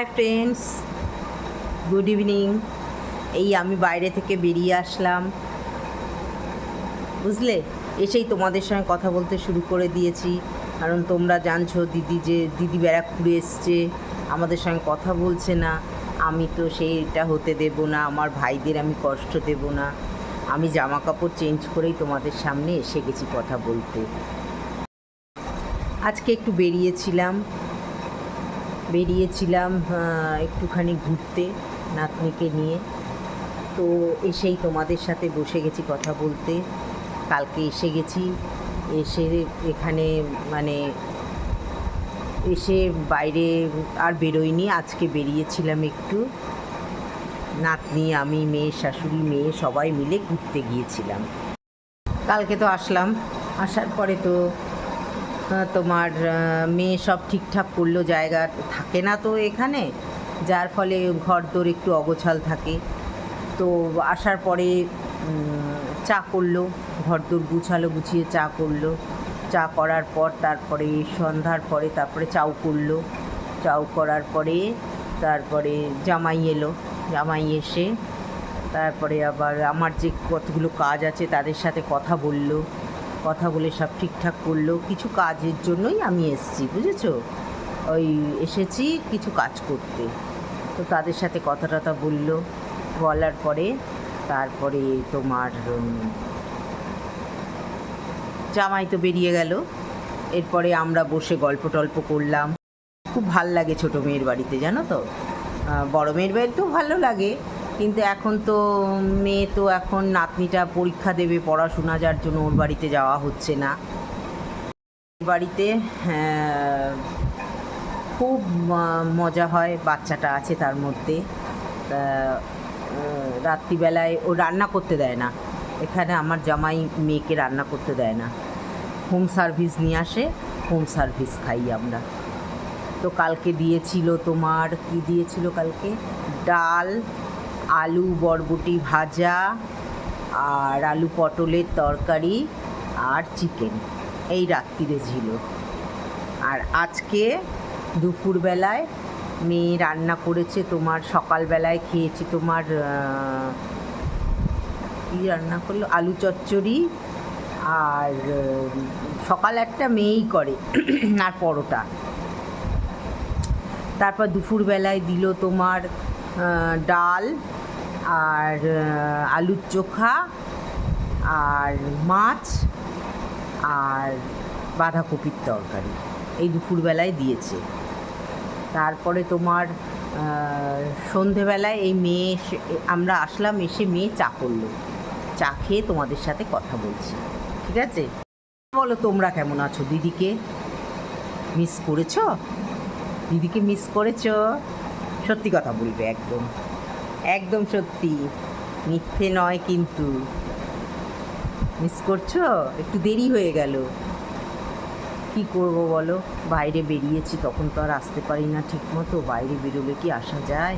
Hi friends, good evening. এই আমি বাইরে থেকে বেরিয়ে আসলাম, বুঝলে। এসেই তোমাদের সঙ্গে কথা বলতে শুরু করে দিয়েছি, কারণ তোমরা জানছো দিদি ব্যারাকপুরে এসছে, আমাদের সঙ্গে কথা বলছে না। আমি তো সেইটা হতে দেব না, আমার ভাইদের আমি কষ্ট দেব না। আমি জামা কাপড় চেঞ্জ করেই তোমাদের সামনে এসে গেছি কথা বলতে। আজকে একটু বেরিয়েছিলাম একটুখানি ঘুরতে নাতনিকে নিয়ে। তো এসেই তোমাদের সাথে বসে গেছি কথা বলতে। কালকে এসে গেছি, এসে এখানে এসে বাইরে আর বেরোইনি। আজকে বেরিয়েছিলাম একটু, নাতনি, আমি, মেয়ে, শাশুড়ি, মেয়ে সবাই মিলে ঘুরতে গিয়েছিলাম। কালকে তো আসলাম, আসার পরে তো তোমার মেয়ে সব ঠিকঠাক করলো, জায়গা থাকে না তো এখানে, যার ফলে ঘরদোর একটু অগোছাল থাকে। তো আসার পরে চা করলো, ঘরদোর গুছিয়ে চা করলো। চা করার পর তারপরে সন্ধ্যার পরে তারপরে চাউ করলো। চাউ করার পরে তারপরে জামাই এলো। জামাই এসে তারপরে আবার আমার যে কতগুলো কাজ আছে তাদের সাথে কথা বলে সব ঠিকঠাক করলো। কিছু কাজের জন্যই আমি এসেছি, বুঝেছো। ওই এসেছি কিছু কাজ করতে, তো তাদের সাথে কথা টথা বলার পরে তারপরে তোমার জামাই তো বেরিয়ে গেল। এরপরে আমরা বসে গল্প টল্প করলাম। খুব ভাল লাগে ছোটো মেয়ের বাড়িতে, জানো তো। বড় মেয়ের বাড়িতেও ভালো লাগে, কিন্তু এখন তো মেয়ে তো এখন নাতনিটা পরীক্ষা দেবে, পড়াশোনা, যার জন্য ওর বাড়িতে যাওয়া হচ্ছে না। বাড়িতে খুব মজা হয়, বাচ্চাটা আছে তার মধ্যে। রাত্রিবেলায় ও রান্না করতে দেয় না, এখানে আমার জামাই মেয়েকে রান্না করতে দেয় না, হোম সার্ভিস নিয়ে আসে, হোম সার্ভিস খাই আমরা। তো কালকে দিয়েছিল তোমার, কি দিয়েছিল কালকে, ডাল, আলু বরবটি ভাজা, আর আলু পটলের তরকারি, আর চিকেন, এই রাত্রিরে ছিল। আর আজকে দুপুরবেলায় মেয়ে রান্না করেছে তোমার, সকালবেলায় খেয়েছি তোমার কী রান্না করলো, আলু চচ্চড়ি, আর সকাল একটা মেয়েই করে আর পরোটা। তারপর দুপুরবেলায় দিল তোমার ডাল, আর আলুর চোখা, আর মাছ, আর বাঁধাকপির তরকারি, এই দুপুরবেলায় দিয়েছে। তারপরে তোমার সন্ধেবেলায় এই মেয়ে আমরা আসলাম, এসে মেয়ে চা করলো, চা খেয়ে তোমাদের সাথে কথা বলছি, ঠিক আছে। বলো তোমরা কেমন আছো? দিদিকে মিস করেছো? দিদিকে মিস করেছো? সত্যি কথা বলবে, একদম একদম সত্যি, মিথ্যে নয় কিন্তু। মিস করছো? একটু দেরি হয়ে গেল, কি করব বলো, বাইরে বেরিয়েছি, তখন তো আর আসতে পারি না ঠিক মতো। বাইরে বেরোলে কি আসা যায়?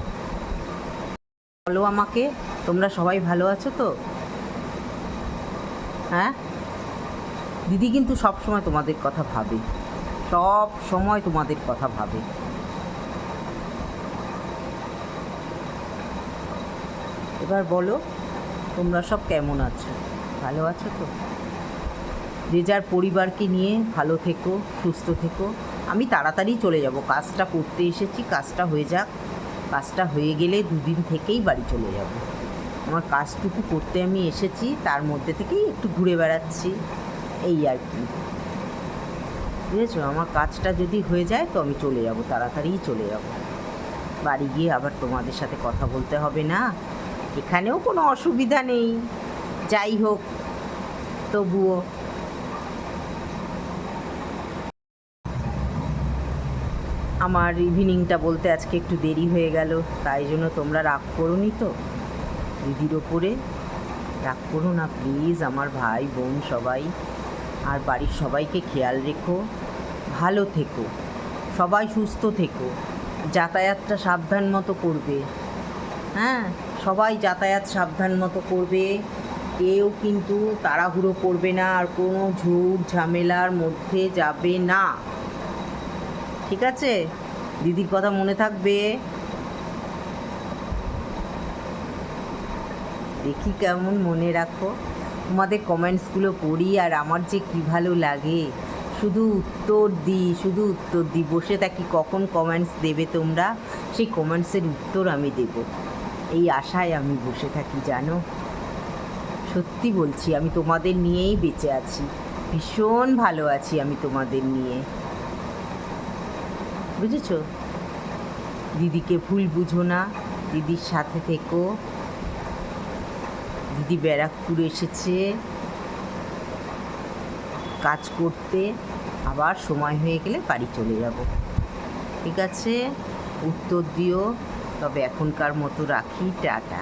বলো আমাকে, তোমরা সবাই ভালো আছো তো? হ্যাঁ, দিদি কিন্তু সব সময় তোমাদের কথা ভাবে, সব সময় তোমাদের কথা ভাবে। এবার বলো তোমরা সব কেমন আছো? ভালো আছো তো? যে যার পরিবারকে নিয়ে ভালো থেকো, সুস্থ থেকো। আমি তাড়াতাড়ি চলে যাব, কাজটা করতে এসেছি, কাজটা হয়ে যাক। কাজটা হয়ে গেলে দুদিন থেকেই বাড়ি চলে যাব। আমার কাজটুকু করতে আমি এসেছি, তার মধ্যে থেকেই একটু ঘুরে বেড়াচ্ছি, এই আর কি, বুঝেছো। আমার কাজটা যদি হয়ে যায় তো আমি চলে যাব, তাড়াতাড়িই চলে যাব। বাড়ি গিয়ে আবার তোমাদের সাথে কথা বলতে হবে না, এখানেও কোনো অসুবিধা নেই। যাই হোক, তবুও আমার ইভিনিংটা বলতে আজকে একটু দেরি হয়ে গেল, তাই জন্য তোমরা রাগ করোনি তো দিদির ওপরে? রাগ করো না প্লিজ, আমার ভাই বোন সবাই, আর বাড়ির সবাইকে খেয়াল রেখো, ভালো থেকো, সবাই সুস্থ থেকো, যাতায়াতটা সাবধান মতো করবে। হ্যাঁ, সবাই যাতায়াত সাবধান মতো করবে, কেউ কিন্তু তাড়াহুড়ো করবে না, আর কোনো ঝুট ঝামেলার মধ্যে যাবে না, ঠিক আছে। দিদির কথা মনে থাকবে। দেখি কেমন মনে রাখো। তোমাদের কমেন্টসগুলো পড়ি আর আমার যে কী ভালো লাগে। শুধু উত্তর দিই, বসে থাকি কখন কমেন্টস দেবে তোমরা, সেই কমেন্টসের উত্তর আমি দেব, এই আশায় আমি বসে থাকি জানো। সত্যি বলছি, আমি তোমাদের নিয়েই বেঁচে আছি, ভীষণ ভালো আছি আমি তোমাদের নিয়ে, বুঝেছো? দিদিকে ভুল বুঝো না, দিদির সাথে থেকো। দিদি ব্যারাকপুর এসেছে কাজ করতে, আবার সময় হয়ে গেলে বাড়ি চলে যাব, ঠিক আছে? উত্তর দিও। তবে এখনকার মতো রাখি, টাটা।